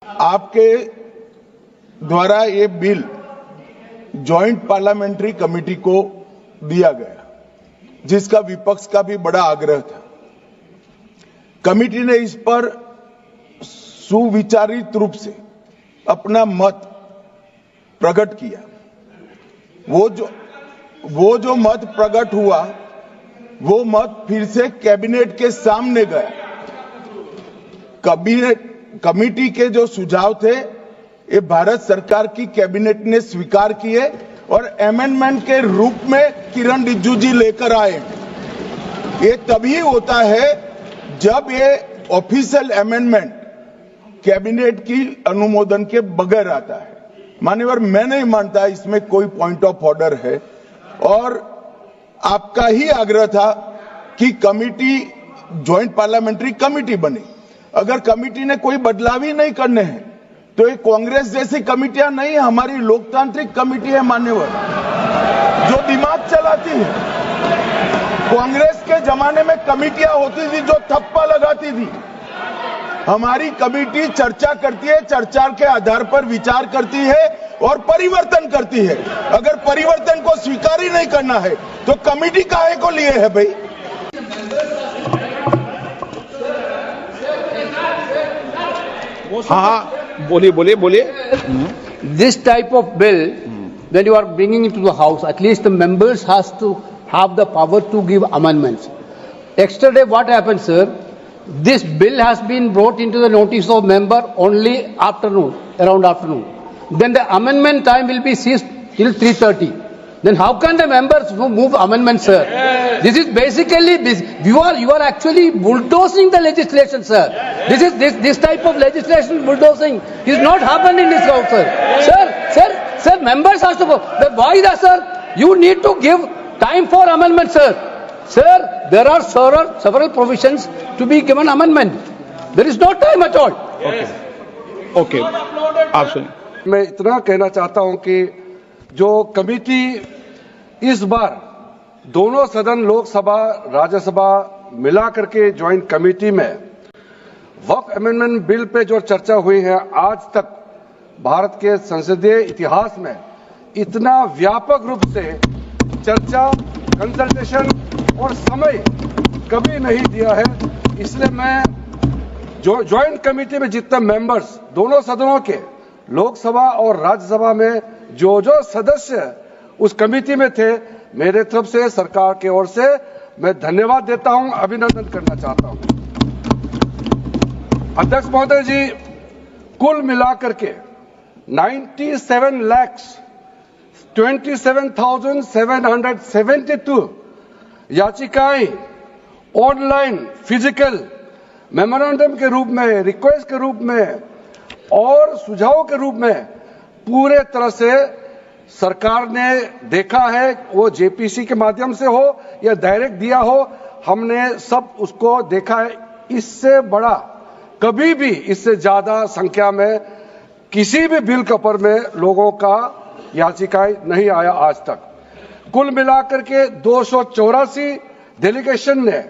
आपके द्वारा ये बिल जॉइंट पार्लियामेंट्री कमेटी को दिया गया, जिसका विपक्ष का भी बड़ा आग्रह था। कमेटी ने इस पर सुविचारित रूप से अपना मत प्रकट किया। वो जो मत प्रकट हुआ, वो मत फिर से कैबिनेट के सामने गया। कमेटी के जो सुझाव थे, ये भारत सरकार की कैबिनेट ने स्वीकार किए और अमेंडमेंट के रूप में किरण रिजिजू जी लेकर आए। ये तभी होता है जब ये ऑफिशियल अमेंडमेंट कैबिनेट की अनुमोदन के बगैर आता है। मान्यवर, मैं नहीं मानता इसमें कोई पॉइंट ऑफ ऑर्डर है, और आपका ही आग्रह था कि कमेटी ज्वाइंट पार्लियामेंट्री कमेटी बने। अगर कमेटी ने कोई बदलाव ही नहीं करने हैं तो ये कांग्रेस जैसी कमेटियां नहीं, हमारी लोकतांत्रिक कमेटी है मान्यवर, जो दिमाग चलाती है। कांग्रेस के जमाने में कमेटियां होती थी जो थप्पा लगाती थी। हमारी कमेटी चर्चा करती है, चर्चा के आधार पर विचार करती है और परिवर्तन करती है। अगर परिवर्तन को स्वीकार ही नहीं करना है तो कमेटी काहे को लिए है भाई? हाँ, बोलिए। This type of bill, when you are bringing it to the house, at least the members has to have the power to give amendments. Yesterday, what happened, sir? This bill has been brought into the notice of member only around afternoon. Then the amendment time will be ceased till 3:30. Then how can the members move amendments, sir? This is basically you are actually bulldozing the legislation, sir. This type of legislation bulldozing is not happened in this house, sir. Sir, members has to go. Why that, sir? You need to give time for amendment, sir. Sir, there are several provisions to be given amendment. There is no time at all. Okay, आप सुनिए। मैं इतना कहना चाहता हूं कि जो committee इस बार दोनों सदन लोकसभा राज्यसभा मिला करके ज्वाइंट कमेटी में वक्फ अमेंडमेंट बिल पे जो चर्चा हुई है, आज तक भारत के संसदीय इतिहास में इतना व्यापक रूप से चर्चा, कंसल्टेशन और समय कभी नहीं दिया है। इसलिए मैं जो ज्वाइंट कमेटी में जितने मेंबर्स दोनों सदनों के लोकसभा और राज्यसभा में जो सदस्य उस कमेटी में थे, मेरे तरफ से सरकार की ओर से मैं धन्यवाद देता हूं, अभिनंदन करना चाहता हूं। अध्यक्ष महोदय जी, कुल मिलाकर के 97,27,772 याचिकाएं ऑनलाइन, फिजिकल, मेमोरेंडम के रूप में, रिक्वेस्ट के रूप में और सुझाव के रूप में पूरे तरह से सरकार ने देखा है। वो जेपीसी के माध्यम से हो या डायरेक्ट दिया हो, हमने सब उसको देखा है। इससे बड़ा कभी भी, इससे ज्यादा संख्या में किसी भी बिल के ऊपर में लोगों का याचिकाएं नहीं आया आज तक। कुल मिलाकर के 284 डेलीगेशन ने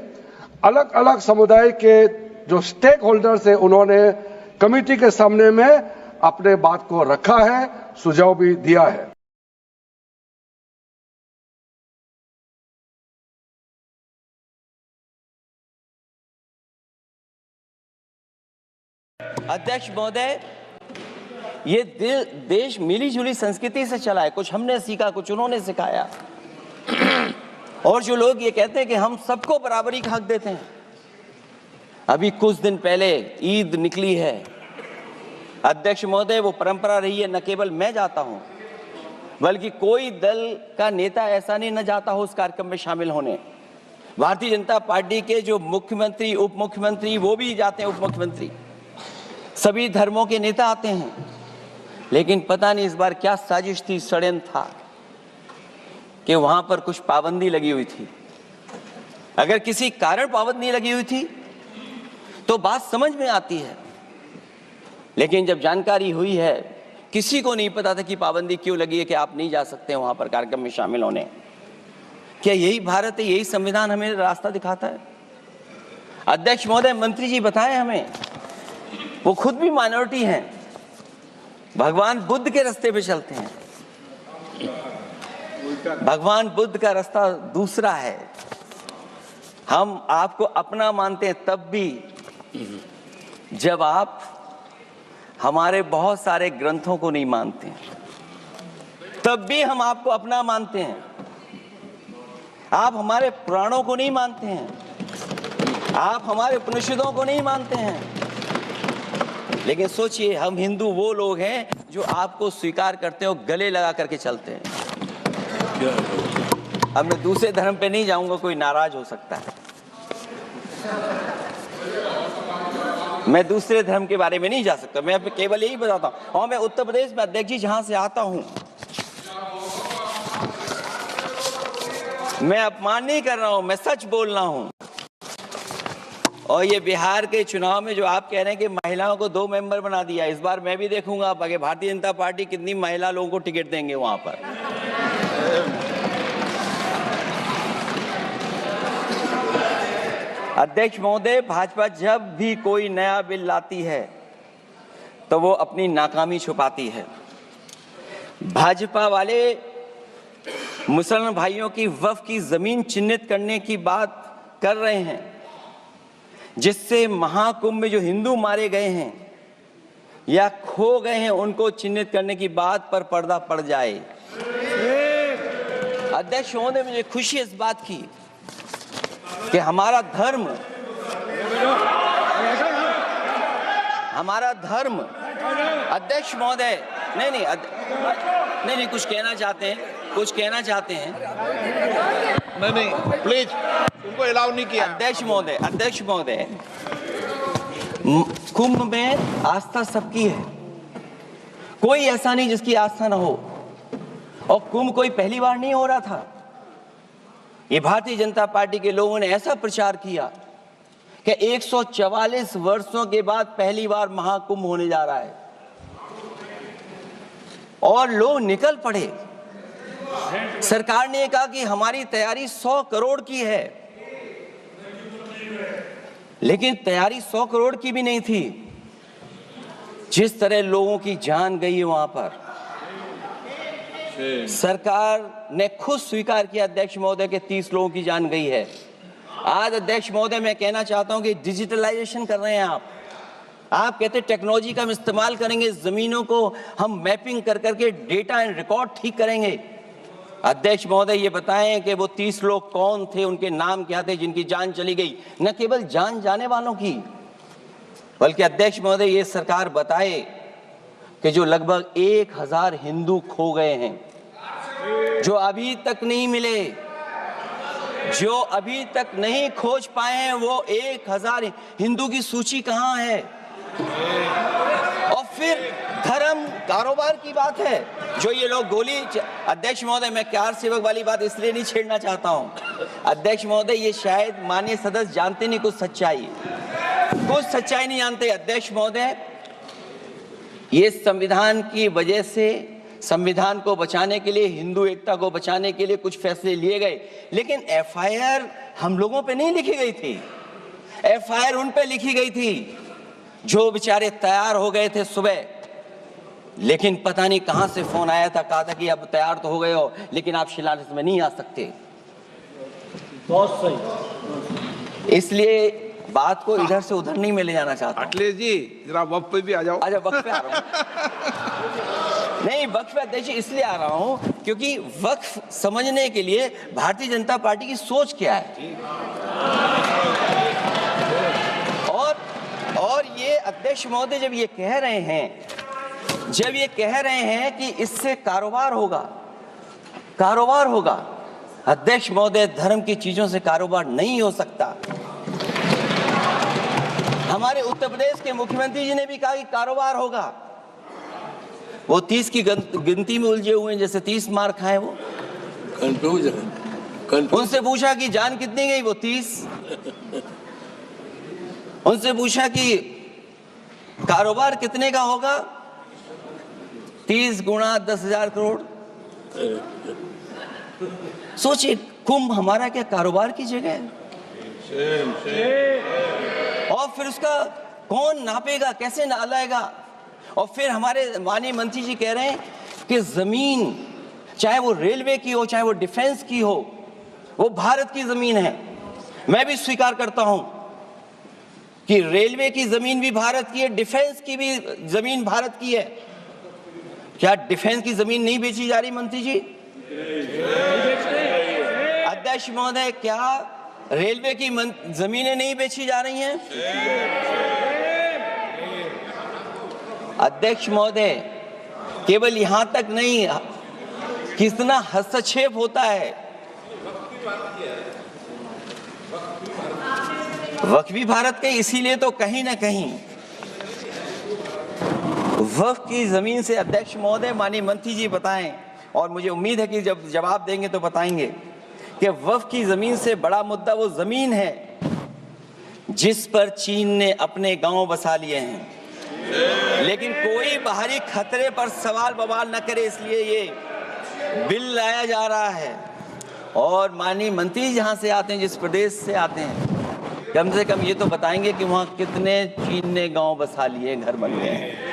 अलग अलग समुदाय के जो स्टेक होल्डर्स है, उन्होंने कमेटी के सामने में अपने बात को रखा है, सुझाव भी दिया है। अध्यक्ष महोदय, ये देश मिली जुली संस्कृति से चला है। कुछ हमने सीखा, कुछ उन्होंने सिखाया। और जो लोग ये कहते हैं कि हम सबको बराबरी का हक देते हैं, अभी कुछ दिन पहले ईद निकली है अध्यक्ष महोदय, वो परंपरा रही है, न केवल मैं जाता हूं बल्कि कोई दल का नेता ऐसा नहीं न जाता हो उस कार्यक्रम में शामिल होने। भारतीय जनता पार्टी के जो मुख्यमंत्री, उप मुख्यमंत्री, वो भी जाते हैं, उप मुख्यमंत्री, सभी धर्मों के नेता आते हैं। लेकिन पता नहीं इस बार क्या साजिश थी, षड्यंत्र था कि वहां पर कुछ पाबंदी लगी हुई थी। अगर किसी कारण पाबंदी लगी हुई थी तो बात समझ में आती है, लेकिन जब जानकारी हुई है, किसी को नहीं पता था कि पाबंदी क्यों लगी है कि आप नहीं जा सकते वहां पर कार्यक्रम में शामिल होने। क्या यही भारत है, यही संविधान हमें रास्ता दिखाता है? अध्यक्ष महोदय, मंत्री जी बताएं हमें, वो खुद भी माइनॉरिटी हैं भगवान बुद्ध के रास्ते पे चलते हैं। भगवान बुद्ध का रास्ता दूसरा है। हम आपको अपना मानते हैं तब भी जब आप हमारे बहुत सारे ग्रंथों को नहीं मानते हैं, तब भी हम आपको अपना मानते हैं। आप हमारे पुराणों को नहीं मानते हैं, आप हमारे उपनिषदों को नहीं मानते हैं, लेकिन सोचिए हम हिंदू वो लोग हैं जो आपको स्वीकार करते हैं और गले लगा करके चलते हैं। अब मैं दूसरे धर्म पे नहीं जाऊंगा, कोई नाराज हो सकता है। मैं दूसरे धर्म के बारे में नहीं जा सकता, मैं केवल यही बताता हूं। और मैं उत्तर प्रदेश में अध्यक्ष जी जहां से आता हूं, मैं अपमान नहीं कर रहा हूं, मैं सच बोल रहा हूं। और ये बिहार के चुनाव में जो आप कह रहे हैं कि महिलाओं को 2 मेंबर बना दिया, इस बार मैं भी देखूंगा आगे भारतीय जनता पार्टी कितनी महिला लोगों को टिकट देंगे वहां पर। अध्यक्ष महोदय, भाजपा जब भी कोई नया बिल लाती है तो वो अपनी नाकामी छुपाती है। भाजपा वाले मुसलमान भाइयों की वक्फ की जमीन चिन्हित करने की बात कर रहे हैं, जिससे महाकुंभ में जो हिंदू मारे गए हैं या खो गए हैं उनको चिन्हित करने की बात पर पर्दा पड़ जाए। अध्यक्ष महोदय, मुझे खुशी इस बात की कि हमारा धर्म अध्यक्ष महोदय नहीं कुछ कहना चाहते हैं नहीं प्लीज, उनको अलाउ नहीं किया। अध्यक्ष महोदय, कुंभ में आस्था सबकी है, कोई ऐसा नहीं जिसकी आस्था ना हो। और कुंभ कोई पहली बार नहीं हो रहा था। ये भारतीय जनता पार्टी के लोगों ने ऐसा प्रचार किया कि 144 वर्षों के बाद पहली बार महाकुंभ होने जा रहा है, और लोग निकल पड़े। सरकार ने कहा कि हमारी तैयारी 100 करोड़ की है, लेकिन तैयारी 100 करोड़ की भी नहीं थी। जिस तरह लोगों की जान गई है वहां पर, सरकार ने खुद स्वीकार किया अध्यक्ष महोदय के 30 लोगों की जान गई है। आज अध्यक्ष महोदय मैं कहना चाहता हूं कि डिजिटलाइजेशन कर रहे हैं आप कहते टेक्नोलॉजी का हम इस्तेमाल करेंगे, जमीनों को हम मैपिंग कर करके डेटा एंड रिकॉर्ड ठीक करेंगे। अध्यक्ष महोदय ये बताएं कि वो 30 लोग कौन थे, उनके नाम क्या थे जिनकी जान चली गई, न केवल जान जाने वालों की, बल्कि अध्यक्ष महोदय ये सरकार बताए कि जो लगभग 1000 हिंदू खो गए हैं, जो अभी तक नहीं मिले, जो अभी तक नहीं खोज पाए हैं, वो 1000 हिंदू की सूची कहां है? और फिर धर्म कारोबार की बात है जो ये लोग गोली। अध्यक्ष महोदय मैं कार सेवक वाली बात इसलिए नहीं छेड़ना चाहता हूं, अध्यक्ष महोदय ये शायद माननीय सदस्य जानते नहीं कुछ सच्चाई नहीं जानते। अध्यक्ष महोदय ये संविधान की वजह से, संविधान को बचाने के लिए, हिंदू एकता को बचाने के लिए कुछ फैसले लिए गए, लेकिन एफआईआर हम लोगों पे नहीं लिखी गई थी। एफआईआर उन पे लिखी गई थी जो बेचारे तैयार हो गए थे सुबह, लेकिन पता नहीं कहां से फोन आया था, कहा था कि अब तैयार तो हो गए हो लेकिन आप शिलान्यास में नहीं आ सकते। बहुत सही। इसलिए बात को इधर से उधर नहीं में ले जाना चाहता। अखिलेश जी जरा वक्त पे भी आ जाओ। अच्छा वक्त पे आ रहा हूं। नहीं वक्त पे अध्यक्ष इसलिए आ रहा हूं क्योंकि वक्त समझने के लिए भारतीय जनता पार्टी की सोच क्या है। और ये अध्यक्ष महोदय जब ये कह रहे हैं कि इससे कारोबार होगा, अध्यक्ष महोदय धर्म की चीजों से कारोबार नहीं हो सकता। हमारे उत्तर प्रदेश के मुख्यमंत्री जी ने भी कहा कि कारोबार होगा। वो 30 की गिनती में उलझे हुए हैं, जैसे 30 मार खाए वो। उनसे पूछा कि जान कितनी गई, वो 30। उनसे पूछा कि कारोबार कितने का होगा, 30 गुणा 10,000 करोड़। सोचिए कुंभ हमारा क्या कारोबार की जगह है? और फिर उसका कौन नापेगा, कैसे नालाएगा? और फिर हमारे माननीय मंत्री जी कह रहे हैं कि जमीन चाहे वो रेलवे की हो चाहे वो डिफेंस की हो वो भारत की जमीन है। मैं भी स्वीकार करता हूं कि रेलवे की जमीन भी भारत की है, डिफेंस की भी जमीन भारत की है। क्या डिफेंस की जमीन नहीं बेची जा रही मंत्री जी? अध्यक्ष महोदय, क्या रेलवे की जमीनें नहीं बेची जा रही हैं? अध्यक्ष महोदय, केवल यहां तक नहीं, कितना हस्तक्षेप होता है। वक्फ भी भारत के, इसीलिए तो कहीं ना कहीं वक्फ की जमीन से, अध्यक्ष महोदय माननीय मंत्री जी बताएं, और मुझे उम्मीद है कि जब जवाब देंगे तो बताएंगे कि वक्फ की जमीन से बड़ा मुद्दा वो जमीन है जिस पर चीन ने अपने गांव बसा लिए हैं, लेकिन कोई बाहरी खतरे पर सवाल बवाल न करे, इसलिए ये बिल लाया जा रहा है। और माननीय मंत्री जहां से आते हैं, जिस प्रदेश से आते हैं, कम से कम ये तो बताएंगे कि वहां कितने चीन ने गांव बसा लिए, घर बन गए हैं।